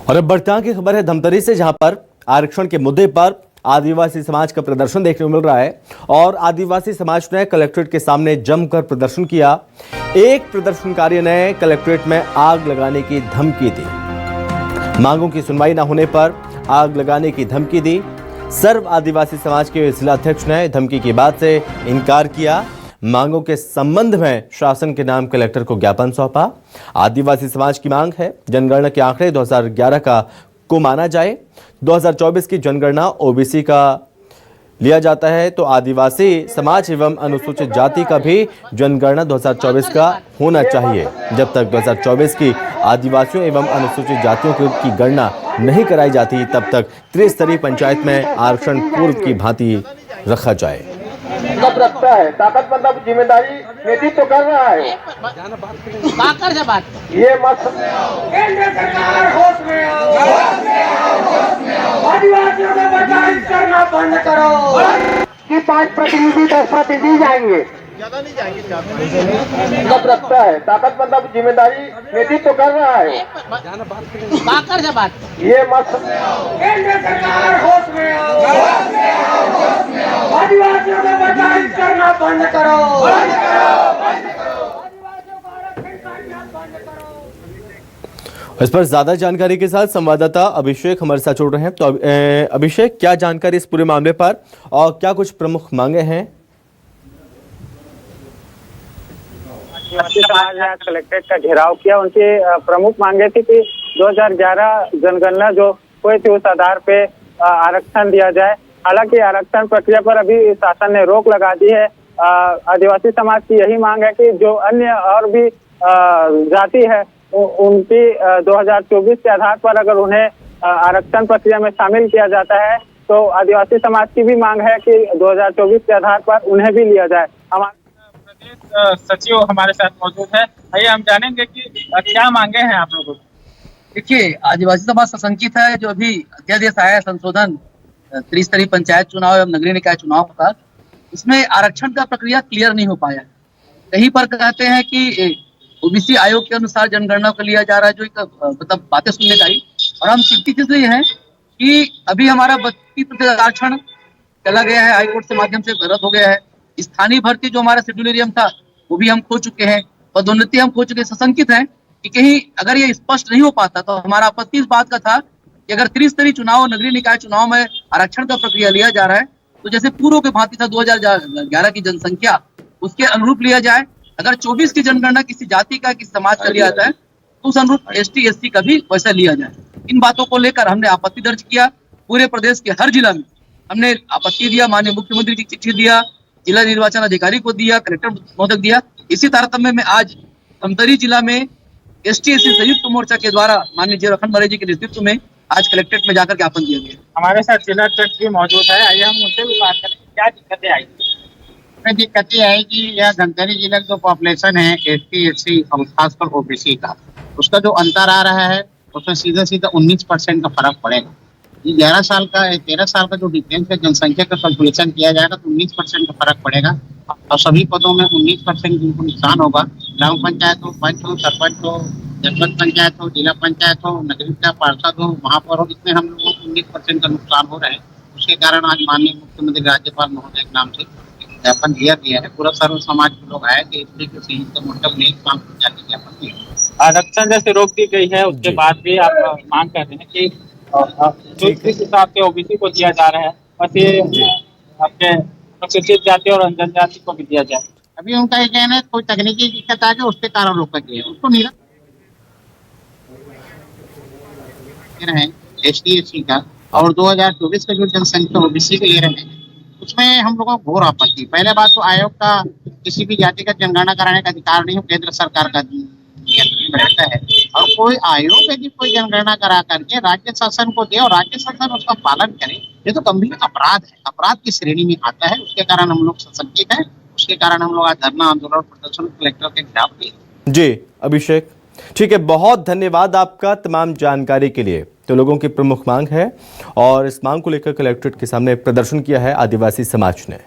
और अब बढ़ते की खबर है धमतरी से, जहां पर आरक्षण के मुद्दे पर आदिवासी समाज का प्रदर्शन देखने को मिल रहा है और आदिवासी समाज ने कलेक्ट्रेट के सामने जमकर प्रदर्शन किया। एक प्रदर्शनकारी ने कलेक्ट्रेट में आग लगाने की धमकी दी। मांगों की सुनवाई न होने पर आग लगाने की धमकी दी। सर्व आदिवासी समाज के जिला अध्यक्ष ने धमकी की बात से इनकार किया। मांगों के संबंध में शासन के नाम कलेक्टर को ज्ञापन सौंपा। आदिवासी समाज की मांग है जनगणना के आंकड़े 2011 को माना जाए। 2024 की जनगणना ओबीसी का लिया जाता है तो आदिवासी समाज एवं अनुसूचित जाति का भी जनगणना 2024 का होना चाहिए। जब तक 2024 की आदिवासियों एवं अनुसूचित जातियों की गणना नहीं कराई जाती तब तक त्रिस्तरीय पंचायत में आरक्षण पूर्व की भांति रखा जाए। सब रखता है, ताकत मतलब जिम्मेदारी नेतृत्व तो कर रहा है। ये मत केंद्र सरकार होश में आओ, आदिवासियों को बर्दाश्त करना बंद करो कि 5 प्रतिनिधि 10 प्रतिनिधि जाएंगे, ज्यादा नहीं जाएंगे। सब रखता है, ताकत मतलब जिम्मेदारी नेतृत्व तो कर रहा है। ये मत केंद्र सरकार होश में आओ, आदिवासियों को बर्दाश्त करना बंद करो। इस पर ज्यादा जानकारी के साथ संवाददाता अभिषेक हमारे साथ जुड़ रहे हैं। तो अभिषेक, क्या जानकारी इस पूरे मामले पर और क्या कुछ प्रमुख मांगे हैं? आदिवासी समाज ने कलेक्ट्रेट का घेराव किया। उनकी प्रमुख मांगे थी कि 2011 जनगणना जो हुई थी उस आधार पे आरक्षण दिया जाए। हालांकि आरक्षण प्रक्रिया पर अभी शासन ने रोक लगा दी है। आदिवासी समाज की यही मांग है कि जो अन्य और भी जाति है उनकी 2024 के आधार पर अगर उन्हें आरक्षण प्रक्रिया में शामिल किया जाता है तो आदिवासी समाज की भी मांग है कि 2024 के आधार पर उन्हें भी लिया जाए। हमारे प्रदेश सचिव हमारे साथ मौजूद है। आइए हम जानेंगे कि क्या मांगे हैं आप लोगों की। देखिए, आदिवासी समाज सशंकित है। जो अभी अध्यादेश आया है संशोधन त्रिस्तरीय पंचायत चुनाव एवं नगरीय निकाय चुनाव का, इसमें आरक्षण का प्रक्रिया क्लियर नहीं हो पाया। कहीं पर कहते हैं कि ओबीसी आयोग के अनुसार जनगणना को लिया जा रहा है, जो एक मतलब बातें सुनने का ही। और हम चिंतित इसलिए हैं कि अभी हमारा 32% आरक्षण चला गया है, हाईकोर्ट के माध्यम से रद्द हो गया है। स्थानीय भर्ती जो हमारा शेड्यूल एरिया था वो भी हम खो चुके हैं, पदोन्नति हम खो चुके हैं। सशंकित है कि कहीं अगर ये स्पष्ट नहीं हो पाता तो हमारा आपत्ति इस बात का था कि अगर त्रिस्तरीय चुनाव नगरीय निकाय चुनाव में आरक्षण का प्रक्रिया लिया जा रहा है तो जैसे पूर्व के भांति था 2011 की जनसंख्या उसके अनुरूप लिया जाए। अगर 24 की जनगणना किसी जाति का किसी समाज का लिया जाता है तो उस अनुरूप ST SC का भी वैसा लिया जाए। इन बातों को लेकर हमने आपत्ति दर्ज किया। पूरे प्रदेश के हर जिला में हमने आपत्ति दिया, माननीय मुख्यमंत्री की चिट्ठी दिया, जिला निर्वाचन अधिकारी को दिया, कलेक्टर महोदय दिया। इसी तारतम्य में आज धमतरी जिला में ST SC संयुक्त मोर्चा के द्वारा माननीय जी रखन मरे जी के नेतृत्व में आज कलेक्ट्रेट में जाकर ज्ञापन दिया गया। हमारे साथ जिला अध्यक्ष भी मौजूद है। आइए हम उनसे भी बात करें, क्या दिक्कतें आई। दिक्कतें आई कि यह धमतरी जिला का जो पॉपुलेशन है ST SC और खासकर OBC का, उसका जो अंतर आ रहा है उसमें सीधा 19% का फर्क पड़ेगा। ये 13 साल का जो डिफरेंस है जनसंख्या का कैलकुलेशन किया जाएगा तो 19% का फर्क पड़ेगा और सभी पदों में 19% जिनको नुकसान होगा। ग्राम पंचायत हो, पंच हो, सरपंच हो, जनपद पंचायत हो, जिला पंचायत हो, नगरीय पार्षद हो, महापौर हो, इसमें हम लोगों को 19% का नुकसान हो रहा है। उसके कारण आज माननीय मुख्यमंत्री राज्यपाल महोदय के नाम से ज्ञापन दिया गया है। पूरा सर्व समाज के लोग आए कि इसलिए कि संयुक्त मोर्चा में काम जाके ज्ञापन दिया। आरक्षण जैसे रोक दी गई है उसके बाद भी आप मांग कर रहे हैं कि जिस हिसाब से OBC को दिया जा रहा है बस ये आपके अनुसूचित जाति और जनजाति को भी दिया जाए। अभी उनका ये कहना है कोई तकनीकी दिक्कत आ जाए उसके कारण रोका गया है, उसको निरस्त रहे ST SC का। और 2024 का जो जनसंख्या OBC के ले रहे हैं उसमें हम लोगों को घोर आपत्ति। पहले बात तो आयोग का किसी भी जाति का जनगणना कराने का अधिकार नहीं हो, केंद्र सरकार का नियंत्रण रहता है। और कोई आयोग यदि कोई जनगणना करा करके राज्य शासन को दे और राज्य शासन उसका पालन करे, ये तो गंभीर अपराध है, अपराध की श्रेणी में आता है। उसके कारण हम लोग सशंकित है। उसके कारण हम लोग आज धरना आंदोलन प्रदर्शन कलेक्टर के खिलाफ किए। जी अभिषेक, ठीक है, बहुत धन्यवाद आपका तमाम जानकारी के लिए। तो लोगों की प्रमुख मांग है और इस मांग को लेकर कलेक्ट्रेट के सामने प्रदर्शन किया है आदिवासी समाज ने।